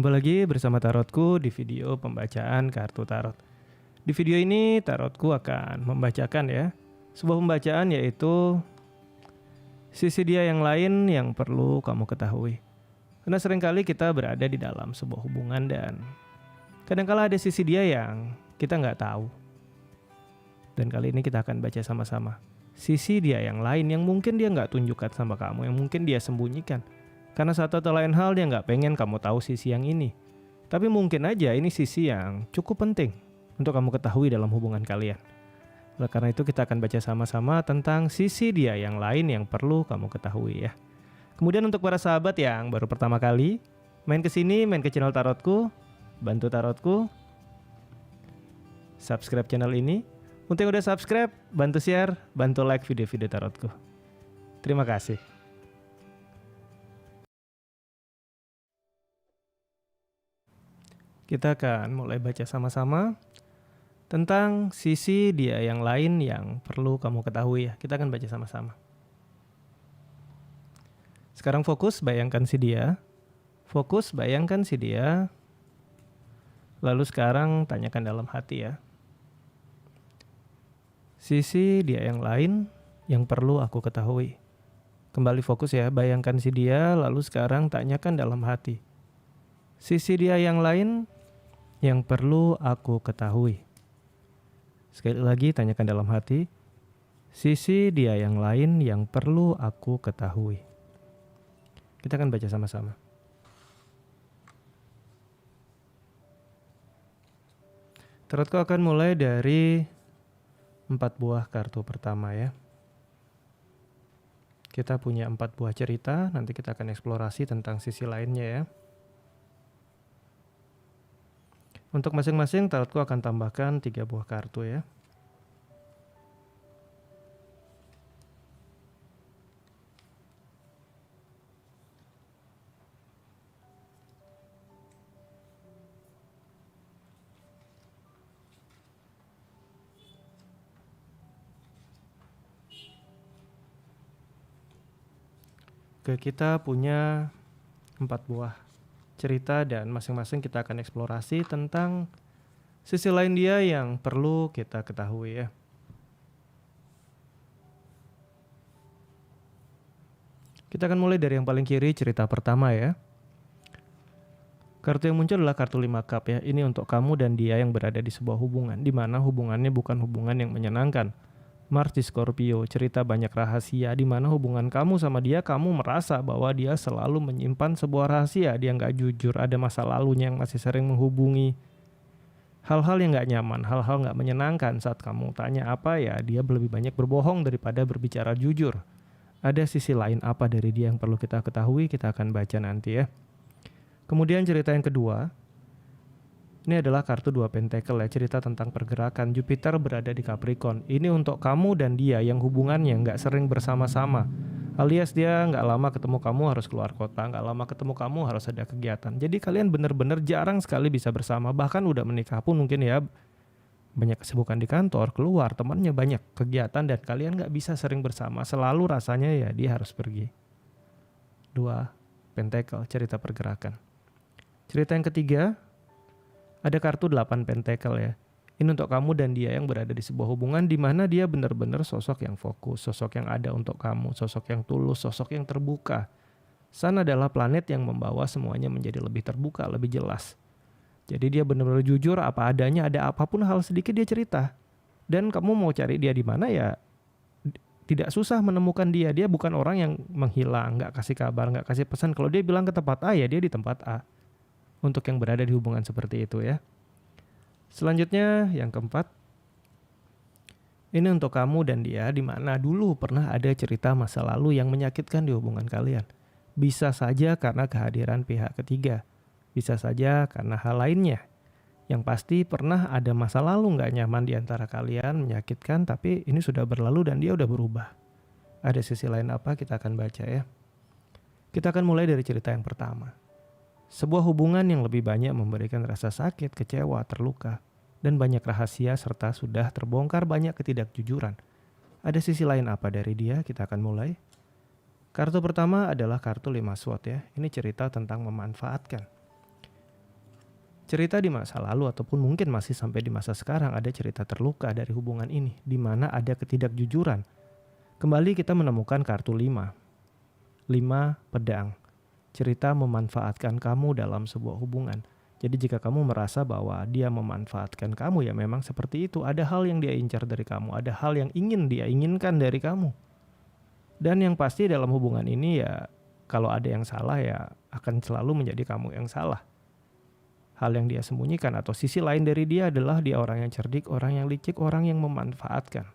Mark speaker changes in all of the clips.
Speaker 1: Jumpa lagi bersama Tarotku di video pembacaan kartu tarot. Di video ini Tarotku akan membacakan sebuah pembacaan, yaitu sisi dia yang lain yang perlu kamu ketahui. Karena seringkali kita berada di dalam sebuah hubungan dan kadangkala ada sisi dia yang kita nggak tahu. Dan kali ini kita akan baca sama-sama sisi dia yang lain yang mungkin dia nggak tunjukkan sama kamu, yang mungkin dia sembunyikan. Karena satu atau lain hal dia nggak pengen kamu tahu sisi yang ini. Tapi mungkin aja ini sisi yang cukup penting untuk kamu ketahui dalam hubungan kalian. Oleh karena itu kita akan baca sama-sama tentang sisi dia yang lain yang perlu kamu ketahui ya. Kemudian untuk para sahabat yang baru pertama kali main kesini, main ke channel Tarotku, bantu Tarotku subscribe channel ini. Untuk yang udah subscribe, bantu share, bantu like video-video Tarotku. Terima kasih. Kita akan mulai baca sama-sama tentang sisi dia yang lain yang perlu kamu ketahui ya. Kita akan baca sama-sama. Sekarang fokus bayangkan si dia. Fokus bayangkan si dia. Lalu sekarang tanyakan dalam hati ya. Sisi dia yang lain yang perlu aku ketahui. Kembali fokus ya, bayangkan si dia, lalu sekarang tanyakan dalam hati. Sisi dia yang lain yang perlu aku ketahui. Sekali lagi tanyakan dalam hati. Sisi dia yang lain yang perlu aku ketahui. Kita akan baca sama-sama. Tarotku akan mulai dari 4 buah kartu pertama ya. Kita punya 4 buah cerita, nanti kita akan eksplorasi tentang sisi lainnya ya. Untuk masing-masing tarotku akan tambahkan 3 buah kartu ya. Oke, kita punya 4 buah cerita dan masing-masing kita akan eksplorasi tentang sisi lain dia yang perlu kita ketahui ya. Kita akan mulai dari yang paling kiri, cerita pertama ya. Kartu yang muncul adalah kartu 5 cup ya. Ini untuk kamu dan dia yang berada di sebuah hubungan, di mana hubungannya bukan hubungan yang menyenangkan. Mars di Scorpio, cerita banyak rahasia di mana hubungan kamu sama dia, kamu merasa bahwa dia selalu menyimpan sebuah rahasia, dia nggak jujur, ada masa lalunya yang masih sering menghubungi. Hal-hal yang nggak nyaman, hal-hal nggak menyenangkan saat kamu tanya apa ya, dia lebih banyak berbohong daripada berbicara jujur. Ada sisi lain apa dari dia yang perlu kita ketahui, kita akan baca nanti ya. Kemudian cerita yang kedua. Ini adalah kartu 2 pentakel ya, cerita tentang pergerakan. Jupiter berada di Capricorn. Ini untuk kamu dan dia yang hubungannya nggak sering bersama-sama. Alias dia nggak lama ketemu kamu harus keluar kota, nggak lama ketemu kamu harus ada kegiatan. Jadi kalian benar-benar jarang sekali bisa bersama. Bahkan udah menikah pun mungkin ya banyak kesibukan di kantor, keluar, temannya banyak kegiatan dan kalian nggak bisa sering bersama. Selalu rasanya ya dia harus pergi. 2 pentakel, cerita pergerakan. Cerita yang ketiga. Ada kartu 8 pentakel ya. Ini untuk kamu dan dia yang berada di sebuah hubungan di mana dia benar-benar sosok yang fokus, sosok yang ada untuk kamu, sosok yang tulus, sosok yang terbuka. Sun adalah planet yang membawa semuanya menjadi lebih terbuka, lebih jelas. Jadi dia benar-benar jujur apa adanya, ada apapun hal sedikit dia cerita. Dan kamu mau cari dia di mana ya tidak susah menemukan dia. Dia bukan orang yang menghilang, nggak kasih kabar, nggak kasih pesan. Kalau dia bilang ke tempat A ya dia di tempat A. Untuk yang berada di hubungan seperti itu ya. Selanjutnya yang keempat. Ini untuk kamu dan dia di mana dulu pernah ada cerita masa lalu yang menyakitkan di hubungan kalian. Bisa saja karena kehadiran pihak ketiga. Bisa saja karena hal lainnya. Yang pasti pernah ada masa lalu gak nyaman di antara kalian, menyakitkan, tapi ini sudah berlalu dan dia udah berubah. Ada sisi lain apa kita akan baca ya. Kita akan mulai dari cerita yang pertama. Sebuah hubungan yang lebih banyak memberikan rasa sakit, kecewa, terluka, dan banyak rahasia serta sudah terbongkar banyak ketidakjujuran. Ada sisi lain apa dari dia? Kita akan mulai. Kartu pertama adalah kartu 5 sword ya. Ini cerita tentang memanfaatkan. cerita di masa lalu ataupun mungkin masih sampai di masa sekarang ada cerita terluka dari hubungan ini, di mana ada ketidakjujuran. Kembali kita menemukan kartu 5 pedang. Cerita memanfaatkan kamu dalam sebuah hubungan. Jadi jika kamu merasa bahwa dia memanfaatkan kamu, ya memang seperti itu. Ada hal yang dia incar dari kamu, ada hal yang ingin dia inginkan dari kamu. Dan yang pasti dalam hubungan ini ya, kalau ada yang salah ya akan selalu menjadi kamu yang salah. Hal yang dia sembunyikan atau sisi lain dari dia adalah dia orang yang cerdik, orang yang licik, orang yang memanfaatkan.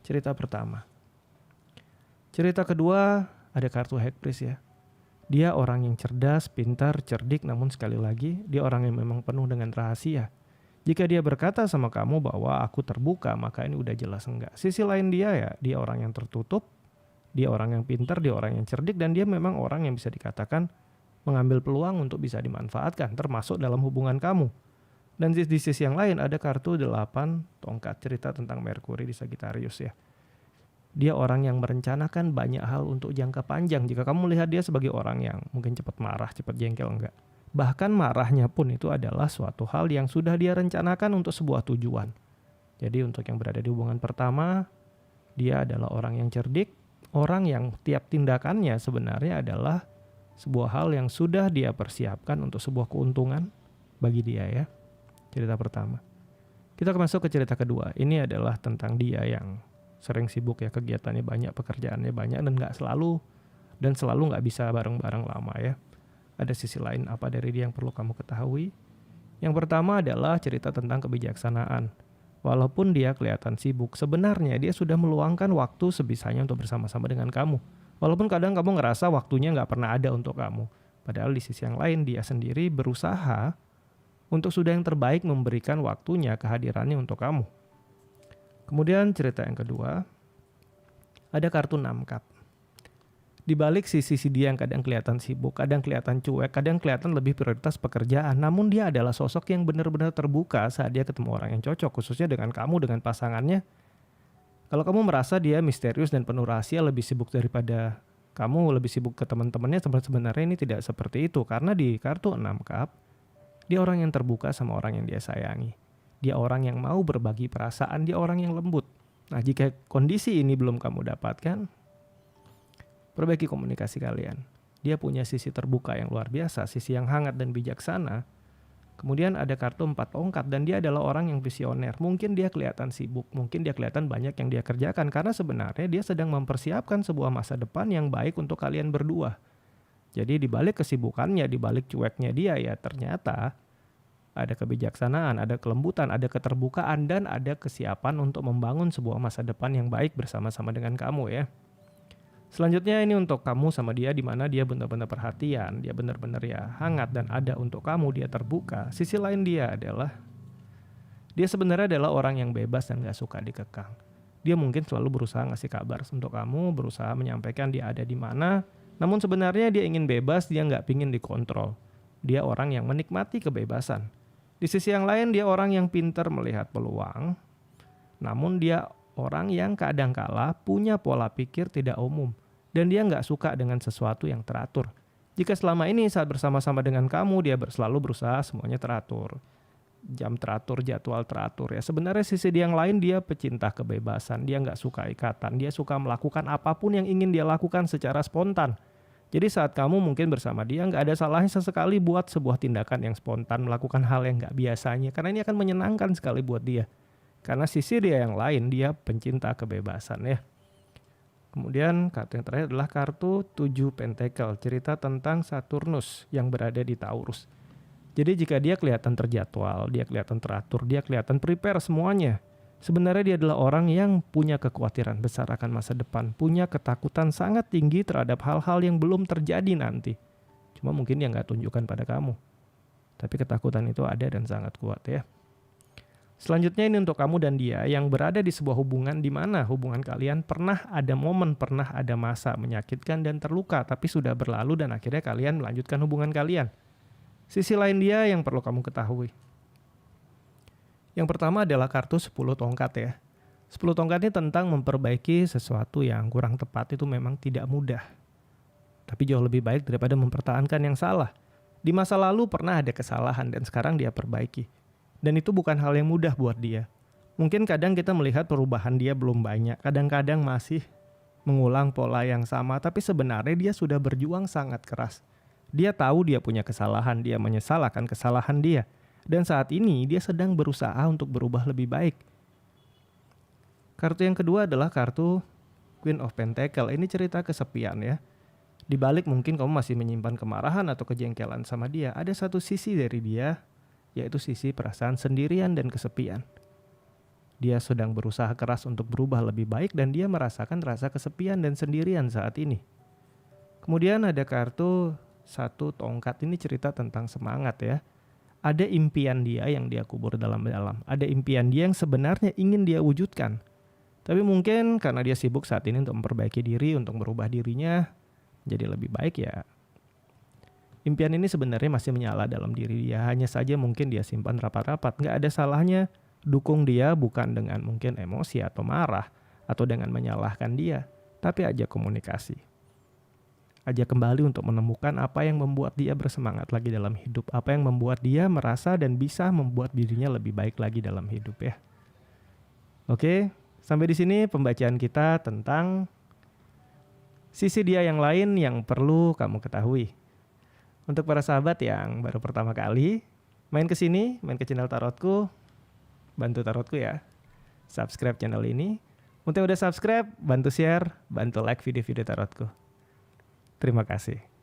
Speaker 1: Cerita pertama. Cerita kedua, ada kartu High Priest ya. Dia orang yang cerdas, pintar, cerdik, namun sekali lagi dia orang yang memang penuh dengan rahasia. Jika dia berkata sama kamu bahwa aku terbuka, maka ini udah jelas enggak. Sisi lain dia ya, dia orang yang tertutup, dia orang yang pintar, dia orang yang cerdik, dan dia memang orang yang bisa dikatakan mengambil peluang untuk bisa dimanfaatkan, termasuk dalam hubungan kamu. Dan di sisi yang lain ada kartu 8 tongkat, cerita tentang Merkuri di Sagittarius ya. Dia orang yang merencanakan banyak hal untuk jangka panjang. Jika kamu melihat dia sebagai orang yang mungkin cepat marah, cepat jengkel, enggak. Bahkan marahnya pun itu adalah suatu hal yang sudah dia rencanakan untuk sebuah tujuan. Jadi untuk yang berada di hubungan pertama, dia adalah orang yang cerdik, orang yang tiap tindakannya sebenarnya adalah sebuah hal yang sudah dia persiapkan untuk sebuah keuntungan bagi dia ya. Cerita pertama. Kita masuk ke cerita kedua. Ini adalah tentang dia yang sering sibuk ya, kegiatannya banyak, pekerjaannya banyak, dan selalu nggak bisa bareng-bareng lama ya. Ada sisi lain apa dari dia yang perlu kamu ketahui? Yang pertama adalah cerita tentang kebijaksanaan. Walaupun dia kelihatan sibuk, sebenarnya dia sudah meluangkan waktu sebisanya untuk bersama-sama dengan kamu. Walaupun kadang kamu ngerasa waktunya nggak pernah ada untuk kamu. Padahal di sisi yang lain dia sendiri berusaha untuk sudah yang terbaik memberikan waktunya, kehadirannya untuk kamu. Kemudian cerita yang kedua, ada kartu 6 cup. Di balik sisi dia yang kadang kelihatan sibuk, kadang kelihatan cuek, kadang kelihatan lebih prioritas pekerjaan, namun dia adalah sosok yang benar-benar terbuka saat dia ketemu orang yang cocok, khususnya dengan kamu, dengan pasangannya. Kalau kamu merasa dia misterius dan penuh rahasia, lebih sibuk daripada kamu, lebih sibuk ke teman-temannya, sebenarnya ini tidak seperti itu. Karena di kartu 6 cup, dia orang yang terbuka sama orang yang dia sayangi. Dia orang yang mau berbagi perasaan, dia orang yang lembut. Nah, jika kondisi ini belum kamu dapatkan, perbaiki komunikasi kalian. Dia punya sisi terbuka yang luar biasa, sisi yang hangat dan bijaksana. Kemudian ada kartu 4 tongkat, dan dia adalah orang yang visioner. Mungkin dia kelihatan sibuk, mungkin dia kelihatan banyak yang dia kerjakan, karena sebenarnya dia sedang mempersiapkan sebuah masa depan yang baik untuk kalian berdua. Jadi di balik kesibukannya, di balik cueknya dia ya ternyata ada kebijaksanaan, ada kelembutan, ada keterbukaan, dan ada kesiapan untuk membangun sebuah masa depan yang baik bersama-sama dengan kamu ya. Selanjutnya ini untuk kamu sama dia, di mana dia benar-benar perhatian, dia benar-benar ya hangat dan ada untuk kamu, dia terbuka. Sisi lain dia adalah, dia sebenarnya adalah orang yang bebas dan gak suka dikekang. Dia mungkin selalu berusaha ngasih kabar untuk kamu, berusaha menyampaikan dia ada di mana, namun sebenarnya dia ingin bebas, dia gak pingin dikontrol. Dia orang yang menikmati kebebasan. Di sisi yang lain dia orang yang pintar melihat peluang, namun dia orang yang kadangkala punya pola pikir tidak umum, dan dia nggak suka dengan sesuatu yang teratur. Jika selama ini saat bersama-sama dengan kamu dia selalu berusaha semuanya teratur, jam teratur, jadwal teratur ya. Sebenarnya sisi dia yang lain dia pecinta kebebasan, dia nggak suka ikatan, dia suka melakukan apapun yang ingin dia lakukan secara spontan. Jadi saat kamu mungkin bersama dia nggak ada salahnya sesekali buat sebuah tindakan yang spontan, melakukan hal yang nggak biasanya, karena ini akan menyenangkan sekali buat dia. Karena sisi dia yang lain dia pencinta kebebasan ya. Kemudian kartu yang terakhir adalah kartu 7 pentakel, cerita tentang Saturnus yang berada di Taurus. Jadi jika dia kelihatan terjadwal, dia kelihatan teratur, dia kelihatan prepare semuanya, sebenarnya dia adalah orang yang punya kekhawatiran besar akan masa depan, punya ketakutan sangat tinggi terhadap hal-hal yang belum terjadi nanti. Cuma mungkin dia nggak tunjukkan pada kamu. Tapi ketakutan itu ada dan sangat kuat ya. Selanjutnya ini untuk kamu dan dia yang berada di sebuah hubungan di mana hubungan kalian pernah ada momen, pernah ada masa menyakitkan dan terluka, tapi sudah berlalu dan akhirnya kalian melanjutkan hubungan kalian. Sisi lain dia yang perlu kamu ketahui. Yang pertama adalah kartu 10 tongkat ya. 10 tongkat ini tentang memperbaiki sesuatu yang kurang tepat, itu memang tidak mudah. Tapi jauh lebih baik daripada mempertahankan yang salah. Di masa lalu pernah ada kesalahan dan sekarang dia perbaiki. Dan itu bukan hal yang mudah buat dia. Mungkin kadang kita melihat perubahan dia belum banyak, kadang-kadang masih mengulang pola yang sama, tapi sebenarnya dia sudah berjuang sangat keras. Dia tahu dia punya kesalahan, dia menyesal akan kesalahan dia. Dan saat ini dia sedang berusaha untuk berubah lebih baik. Kartu yang kedua adalah kartu Queen of Pentacle. Ini cerita kesepian ya. Di balik mungkin kamu masih menyimpan kemarahan atau kejengkelan sama dia, ada satu sisi dari dia, yaitu sisi perasaan sendirian dan kesepian. Dia sedang berusaha keras untuk berubah lebih baik dan dia merasakan rasa kesepian dan sendirian saat ini. Kemudian ada kartu satu tongkat, ini cerita tentang semangat ya. Ada impian dia yang dia kubur dalam-dalam. Ada impian dia yang sebenarnya ingin dia wujudkan. Tapi mungkin karena dia sibuk saat ini untuk memperbaiki diri, untuk merubah dirinya jadi lebih baik ya. Impian ini sebenarnya masih menyala dalam diri dia. Hanya saja mungkin dia simpan rapat-rapat. Nggak ada salahnya dukung dia bukan dengan mungkin emosi atau marah atau dengan menyalahkan dia, tapi ajak komunikasi. Ajak kembali untuk menemukan apa yang membuat dia bersemangat lagi dalam hidup, apa yang membuat dia merasa dan bisa membuat dirinya lebih baik lagi dalam hidup ya. Oke, sampai di sini pembacaan kita tentang sisi dia yang lain yang perlu kamu ketahui. Untuk para sahabat yang baru pertama kali main ke sini, main ke channel tarotku, bantu tarotku ya. Subscribe channel ini. Untuk yang udah subscribe, bantu share, bantu like video-video tarotku. Terima kasih.